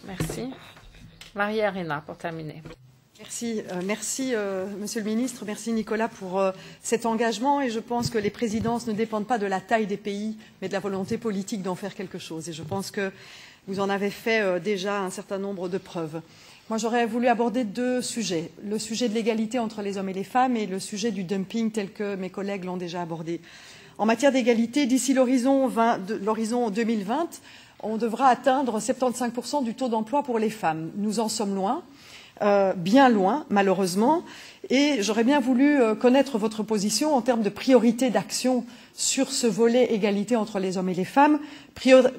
Merci. Maria-Arena, pour terminer. Merci, Monsieur le Ministre, merci Nicolas pour cet engagement, et je pense que les présidences ne dépendent pas de la taille des pays, mais de la volonté politique d'en faire quelque chose. Et je pense que vous en avez fait déjà un certain nombre de preuves. Moi, j'aurais voulu aborder deux sujets. Le sujet de l'égalité entre les hommes et les femmes et le sujet du dumping tel que mes collègues l'ont déjà abordé. En matière d'égalité, d'ici l'horizon 2020, on devra atteindre 75% du taux d'emploi pour les femmes. Nous en sommes loin. Bien loin, malheureusement, et j'aurais bien voulu connaître votre position en termes de priorité d'action sur ce volet égalité entre les hommes et les femmes,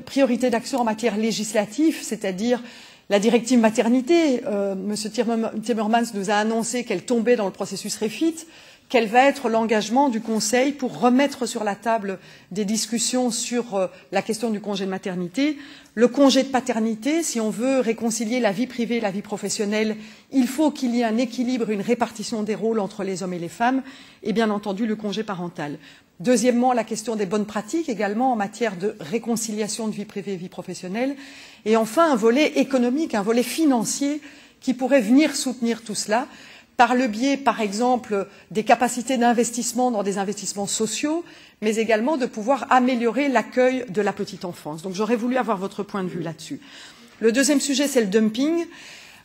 priorité d'action en matière législative, c'est-à-dire la directive maternité. Monsieur Timmermans nous a annoncé qu'elle tombait dans le processus REFIT. Quel va être l'engagement du Conseil pour remettre sur la table des discussions sur la question du congé de maternité, le congé de paternité? Si on veut réconcilier la vie privée et la vie professionnelle, il faut qu'il y ait un équilibre, une répartition des rôles entre les hommes et les femmes, et bien entendu le congé parental. Deuxièmement, la question des bonnes pratiques également en matière de réconciliation de vie privée et vie professionnelle. Et enfin, un volet économique, un volet financier qui pourrait venir soutenir tout cela, par le biais, par exemple, des capacités d'investissement dans des investissements sociaux, mais également de pouvoir améliorer l'accueil de la petite enfance. Donc j'aurais voulu avoir votre point de vue là-dessus. Le deuxième sujet, c'est le dumping.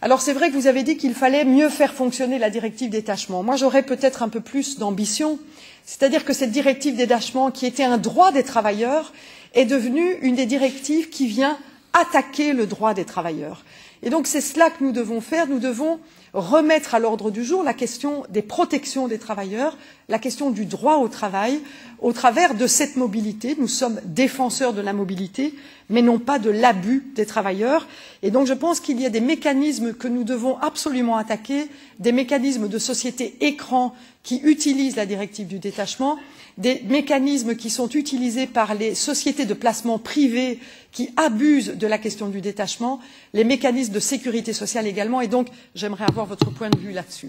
Alors c'est vrai que vous avez dit qu'il fallait mieux faire fonctionner la directive détachement. Moi, j'aurais peut-être un peu plus d'ambition, c'est-à-dire que cette directive détachement, qui était un droit des travailleurs, est devenue une des directives qui vient attaquer le droit des travailleurs. Et donc c'est cela que nous devons faire. Nous devons remettre à l'ordre du jour la question des protections des travailleurs, la question du droit au travail, au travers de cette mobilité. Nous sommes défenseurs de la mobilité, mais non pas de l'abus des travailleurs. Et donc je pense qu'il y a des mécanismes que nous devons absolument attaquer, des mécanismes de société écran qui utilisent la directive du détachement, des mécanismes qui sont utilisés par les sociétés de placement privées qui abusent de la question du détachement, les mécanismes de sécurité sociale également, et donc j'aimerais avoir votre point de vue là-dessus.